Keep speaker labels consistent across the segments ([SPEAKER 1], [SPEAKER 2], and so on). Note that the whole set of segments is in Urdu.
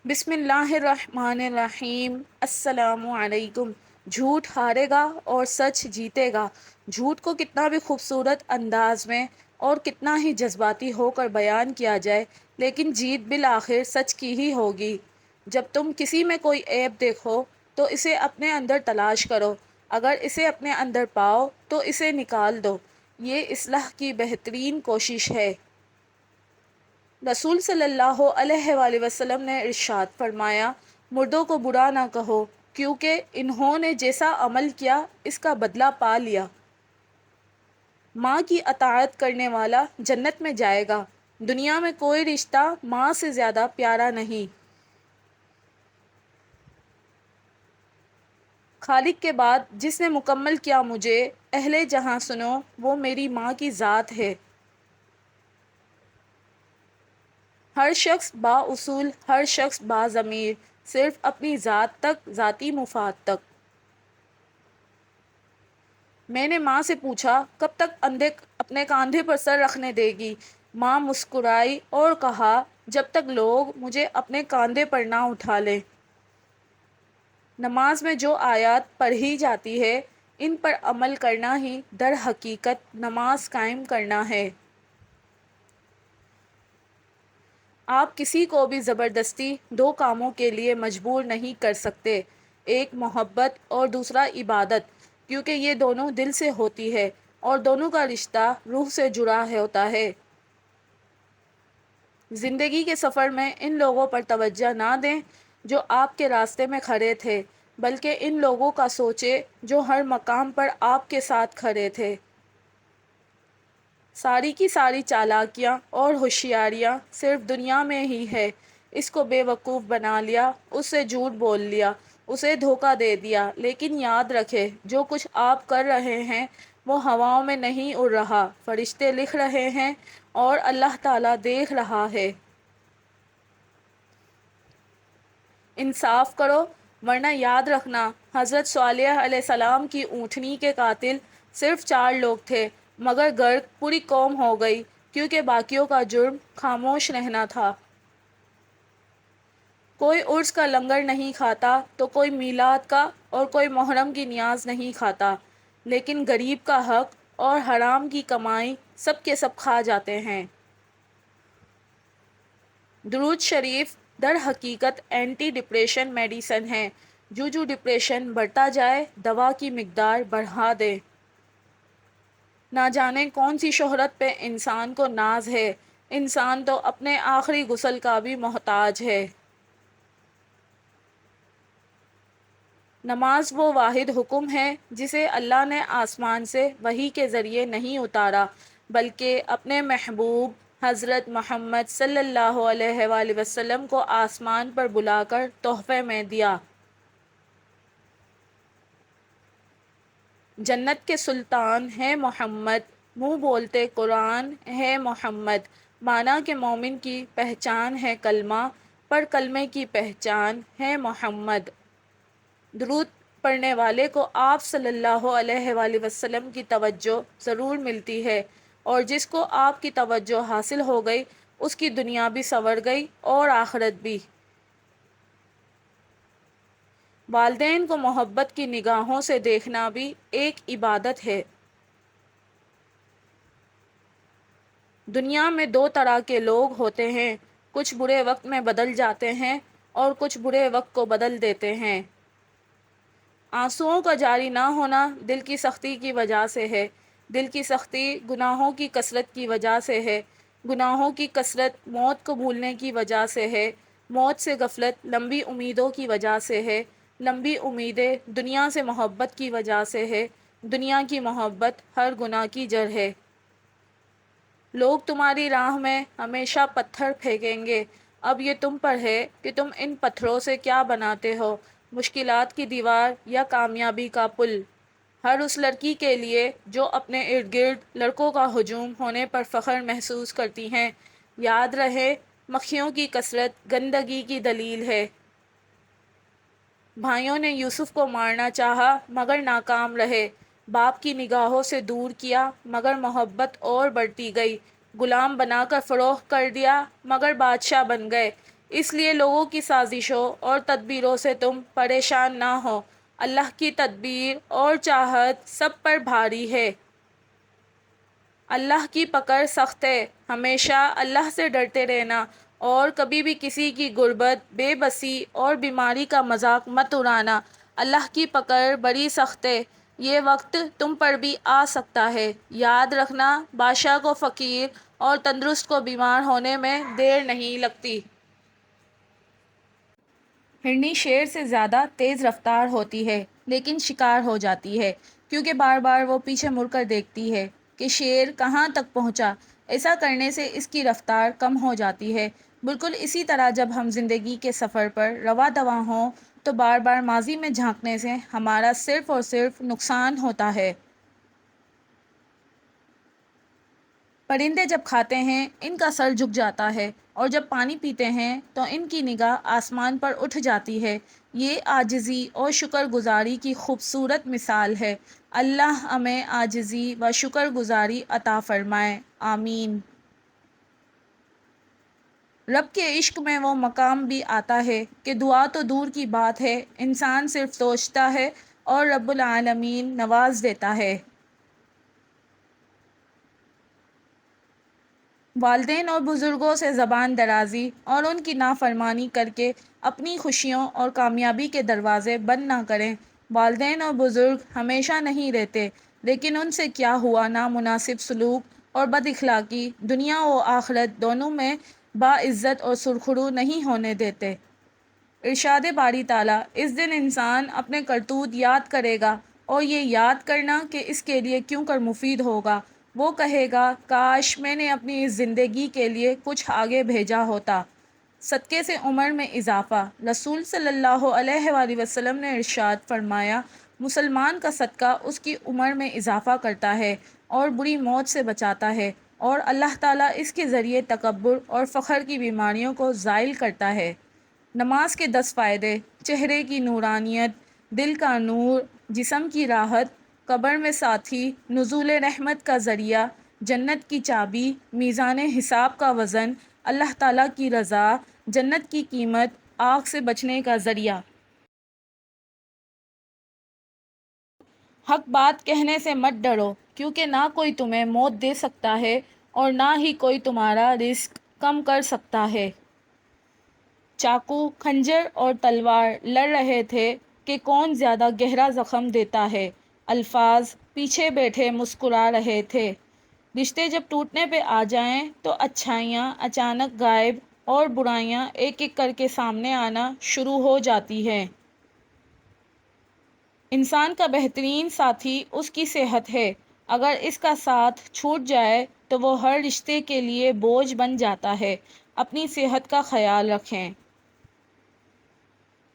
[SPEAKER 1] بسم اللہ الرحمن الرحیم۔ السلام علیکم۔ جھوٹ ہارے گا اور سچ جیتے گا۔ جھوٹ کو کتنا بھی خوبصورت انداز میں اور کتنا ہی جذباتی ہو کر بیان کیا جائے، لیکن جیت بالآخر سچ کی ہی ہوگی۔ جب تم کسی میں کوئی عیب دیکھو تو اسے اپنے اندر تلاش کرو، اگر اسے اپنے اندر پاؤ تو اسے نکال دو۔ یہ اصلاح کی بہترین کوشش ہے۔ رسول صلی اللہ علیہ وآلہ وسلم نے ارشاد فرمایا، مردوں کو برا نہ کہو کیونکہ انہوں نے جیسا عمل کیا اس کا بدلہ پا لیا۔ ماں کی اطاعت کرنے والا جنت میں جائے گا۔ دنیا میں کوئی رشتہ ماں سے زیادہ پیارا نہیں۔ خالق کے بعد جس نے مکمل کیا مجھے، اہل جہاں سنو، وہ میری ماں کی ذات ہے۔ ہر شخص با اصول، ہر شخص با ضمیر، صرف اپنی ذات تک، ذاتی مفاد تک۔ میں نے ماں سے پوچھا، کب تک اپنے کاندھے پر سر رکھنے دے گی؟ ماں مسکرائی اور کہا، جب تک لوگ مجھے اپنے کاندھے پر نہ اٹھا لیں۔ نماز میں جو آیات پڑھی جاتی ہے، ان پر عمل کرنا ہی در حقیقت نماز قائم کرنا ہے۔ آپ کسی کو بھی زبردستی دو کاموں کے لیے مجبور نہیں کر سکتے، ایک محبت اور دوسرا عبادت، کیونکہ یہ دونوں دل سے ہوتی ہے اور دونوں کا رشتہ روح سے جڑا ہوتا ہے۔ زندگی کے سفر میں ان لوگوں پر توجہ نہ دیں جو آپ کے راستے میں کھڑے تھے، بلکہ ان لوگوں کا سوچیں جو ہر مقام پر آپ کے ساتھ کھڑے تھے۔ ساری کی ساری چالاکیاں اور ہوشیاریاں صرف دنیا میں ہی ہے۔ اس کو بے وقوف بنا لیا، اس سے جھوٹ بول لیا، اسے دھوکہ دے دیا، لیکن یاد رکھے جو کچھ آپ کر رہے ہیں وہ ہواؤں میں نہیں اڑ رہا، فرشتے لکھ رہے ہیں اور اللہ تعالیٰ دیکھ رہا ہے۔ انصاف کرو، ورنہ یاد رکھنا حضرت صالح علیہ السلام کی اونٹنی کے قاتل صرف 4 لوگ تھے، مگر غرق پوری قوم ہو گئی کیونکہ باقیوں کا جرم خاموش رہنا تھا۔ کوئی عرس کا لنگر نہیں کھاتا تو کوئی میلاد کا اور کوئی محرم کی نیاز نہیں کھاتا، لیکن غریب کا حق اور حرام کی کمائی سب کے سب کھا جاتے ہیں۔ درود شریف در حقیقت اینٹی ڈپریشن میڈیسن ہے۔ جو ڈپریشن بڑھتا جائے دوا کی مقدار بڑھا دے۔ نہ جانے کون سی شہرت پہ انسان کو ناز ہے، انسان تو اپنے آخری غسل کا بھی محتاج ہے۔ نماز وہ واحد حکم ہے جسے اللہ نے آسمان سے وحی کے ذریعے نہیں اتارا، بلکہ اپنے محبوب حضرت محمد صلی اللہ علیہ وآلہ وسلم کو آسمان پر بلا کر تحفے میں دیا۔ جنت کے سلطان ہے محمد، منہ بولتے قرآن ہے محمد، مانا کہ مومن کی پہچان ہے کلمہ، پر کلمے کی پہچان ہے محمد۔ درود پڑھنے والے کو آپ صلی اللہ علیہ وآلہ وسلم کی توجہ ضرور ملتی ہے، اور جس کو آپ کی توجہ حاصل ہو گئی اس کی دنیا بھی سنور گئی اور آخرت بھی۔ والدین کو محبت کی نگاہوں سے دیکھنا بھی ایک عبادت ہے۔ دنیا میں 2 طرح کے لوگ ہوتے ہیں، کچھ برے وقت میں بدل جاتے ہیں اور کچھ برے وقت کو بدل دیتے ہیں۔ آنسوؤں کا جاری نہ ہونا دل کی سختی کی وجہ سے ہے، دل کی سختی گناہوں کی کثرت کی وجہ سے ہے، گناہوں کی کثرت موت کو بھولنے کی وجہ سے ہے، موت سے غفلت لمبی امیدوں کی وجہ سے ہے، لمبی امیدیں دنیا سے محبت کی وجہ سے ہے، دنیا کی محبت ہر گناہ کی جڑ ہے۔ لوگ تمہاری راہ میں ہمیشہ پتھر پھینکیں گے، اب یہ تم پر ہے کہ تم ان پتھروں سے کیا بناتے ہو، مشکلات کی دیوار یا کامیابی کا پل۔ ہر اس لڑکی کے لیے جو اپنے ارد گرد لڑکوں کا ہجوم ہونے پر فخر محسوس کرتی ہیں، یاد رہے مکھیوں کی کثرت گندگی کی دلیل ہے۔ بھائیوں نے یوسف کو مارنا چاہا مگر ناکام رہے، باپ کی نگاہوں سے دور کیا مگر محبت اور بڑھتی گئی، غلام بنا کر فروخت کر دیا مگر بادشاہ بن گئے۔ اس لیے لوگوں کی سازشوں اور تدبیروں سے تم پریشان نہ ہو، اللہ کی تدبیر اور چاہت سب پر بھاری ہے۔ اللہ کی پکڑ سخت ہے، ہمیشہ اللہ سے ڈرتے رہنا اور کبھی بھی کسی کی غربت، بے بسی اور بیماری کا مذاق مت اڑانا۔ اللہ کی پکڑ بڑی سخت ہے، یہ وقت تم پر بھی آ سکتا ہے۔ یاد رکھنا، بادشاہ کو فقیر اور تندرست کو بیمار ہونے میں دیر نہیں لگتی۔ ہرنی شیر سے زیادہ تیز رفتار ہوتی ہے لیکن شکار ہو جاتی ہے کیونکہ بار بار وہ پیچھے مڑ کر دیکھتی ہے کہ شیر کہاں تک پہنچا۔ ایسا کرنے سے اس کی رفتار کم ہو جاتی ہے۔ بالکل اسی طرح جب ہم زندگی کے سفر پر رواں دواں ہوں تو بار بار ماضی میں جھانکنے سے ہمارا صرف اور صرف نقصان ہوتا ہے۔ پرندے جب کھاتے ہیں ان کا سر جھک جاتا ہے اور جب پانی پیتے ہیں تو ان کی نگاہ آسمان پر اٹھ جاتی ہے۔ یہ عاجزی اور شکر گزاری کی خوبصورت مثال ہے۔ اللہ ہمیں عاجزی و شکر گزاری عطا فرمائے، آمین۔ رب کے عشق میں وہ مقام بھی آتا ہے کہ دعا تو دور کی بات ہے، انسان صرف سوچتا ہے اور رب العالمین نواز دیتا ہے۔ والدین اور بزرگوں سے زبان درازی اور ان کی نافرمانی کر کے اپنی خوشیوں اور کامیابی کے دروازے بند نہ کریں۔ والدین اور بزرگ ہمیشہ نہیں رہتے، لیکن ان سے کیا ہوا نامناسب سلوک اور بد اخلاقی دنیا و آخرت دونوں میں باعزت اور سرخرو نہیں ہونے دیتے۔ ارشاد باری تعالیٰ، اس دن انسان اپنے کرتوت یاد کرے گا اور یہ یاد کرنا کہ اس کے لیے کیوں کر مفید ہوگا۔ وہ کہے گا کاش میں نے اپنی اس زندگی کے لیے کچھ آگے بھیجا ہوتا۔ صدقے سے عمر میں اضافہ۔ رسول صلی اللہ علیہ وآلہ وسلم نے ارشاد فرمایا، مسلمان کا صدقہ اس کی عمر میں اضافہ کرتا ہے اور بری موت سے بچاتا ہے، اور اللہ تعالیٰ اس کے ذریعے تکبر اور فخر کی بیماریوں کو زائل کرتا ہے۔ نماز کے 10 فائدے: چہرے کی نورانیت، دل کا نور، جسم کی راحت، قبر میں ساتھی، نزول رحمت کا ذریعہ، جنت کی چابی، میزان حساب کا وزن، اللہ تعالیٰ کی رضا، جنت کی قیمت، آگ سے بچنے کا ذریعہ۔ حق بات کہنے سے مت ڈرو کیونکہ نہ کوئی تمہیں موت دے سکتا ہے اور نہ ہی کوئی تمہارا رزق کم کر سکتا ہے۔ چاقو، خنجر اور تلوار لڑ رہے تھے کہ کون زیادہ گہرا زخم دیتا ہے۔ الفاظ پیچھے بیٹھے مسکرا رہے تھے۔ رشتے جب ٹوٹنے پہ آ جائیں تو اچھائیاں اچانک غائب اور برائیاں ایک ایک کر کے سامنے آنا شروع ہو جاتی ہیں۔ انسان کا بہترین ساتھی اس کی صحت ہے۔ اگر اس کا ساتھ چھوٹ جائے تو وہ ہر رشتے کے لیے بوجھ بن جاتا ہے۔ اپنی صحت کا خیال رکھیں۔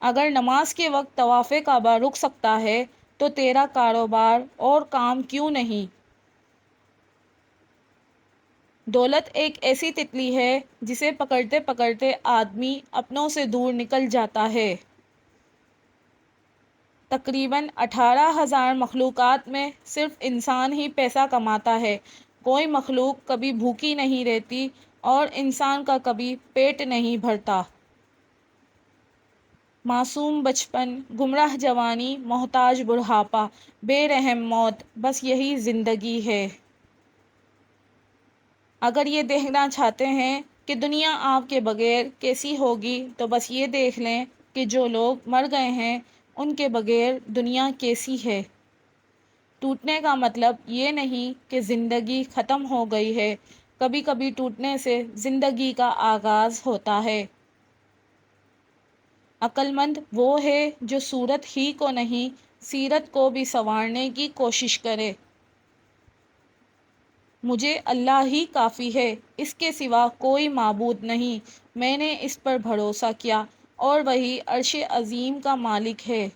[SPEAKER 1] اگر نماز کے وقت طواف کعبہ رک سکتا ہے تو تیرا کاروبار اور کام کیوں نہیں؟ دولت ایک ایسی تتلی ہے جسے پکڑتے پکڑتے آدمی اپنوں سے دور نکل جاتا ہے۔ تقریباً 18,000 مخلوقات میں صرف انسان ہی پیسہ کماتا ہے۔ کوئی مخلوق کبھی بھوکی نہیں رہتی اور انسان کا کبھی پیٹ نہیں بھرتا۔ معصوم بچپن، گمراہ جوانی، محتاج بڑھاپا، بے رحم موت، بس یہی زندگی ہے۔ اگر یہ دیکھنا چاہتے ہیں کہ دنیا آپ کے بغیر کیسی ہوگی تو بس یہ دیکھ لیں کہ جو لوگ مر گئے ہیں ان کے بغیر دنیا کیسی ہے۔ ٹوٹنے کا مطلب یہ نہیں کہ زندگی ختم ہو گئی ہے، کبھی کبھی ٹوٹنے سے زندگی کا آغاز ہوتا ہے۔ عقل مند وہ ہے جو صورت ہی کو نہیں، سیرت کو بھی سنوارنے کی کوشش کرے۔ مجھے اللہ ہی کافی ہے، اس کے سوا کوئی معبود نہیں۔ میں نے اس پر بھروسہ کیا اور وہی عرش عظیم کا مالک ہے۔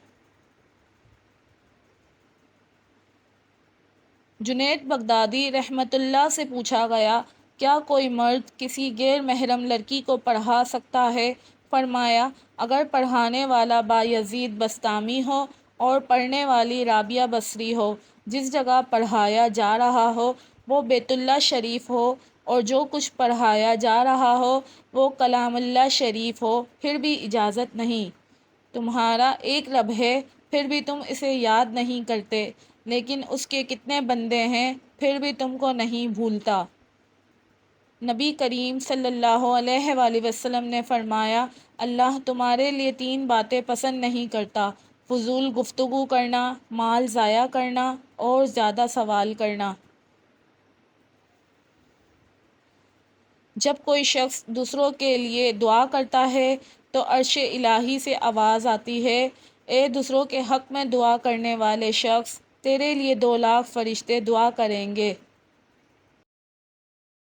[SPEAKER 1] جنید بغدادی رحمۃ اللہ سے پوچھا گیا، کیا کوئی مرد کسی غیر محرم لڑکی کو پڑھا سکتا ہے؟ فرمایا، اگر پڑھانے والا بایزید بسطامی ہو اور پڑھنے والی رابعہ بصری ہو، جس جگہ پڑھایا جا رہا ہو وہ بیت اللہ شریف ہو، اور جو کچھ پڑھایا جا رہا ہو وہ کلام اللہ شریف ہو پھر بھی اجازت نہیں۔ تمہارا ایک رب ہے پھر بھی تم اسے یاد نہیں کرتے، لیکن اس کے کتنے بندے ہیں پھر بھی تم کو نہیں بھولتا۔ نبی کریم صلی اللہ علیہ وآلہ وسلم نے فرمایا، اللہ تمہارے لیے 3 باتیں پسند نہیں کرتا: فضول گفتگو کرنا، مال ضائع کرنا اور زیادہ سوال کرنا۔ جب کوئی شخص دوسروں کے لیے دعا کرتا ہے تو عرش الہی سے آواز آتی ہے، اے دوسروں کے حق میں دعا کرنے والے شخص، تیرے لیے 2 لاکھ فرشتے دعا کریں گے۔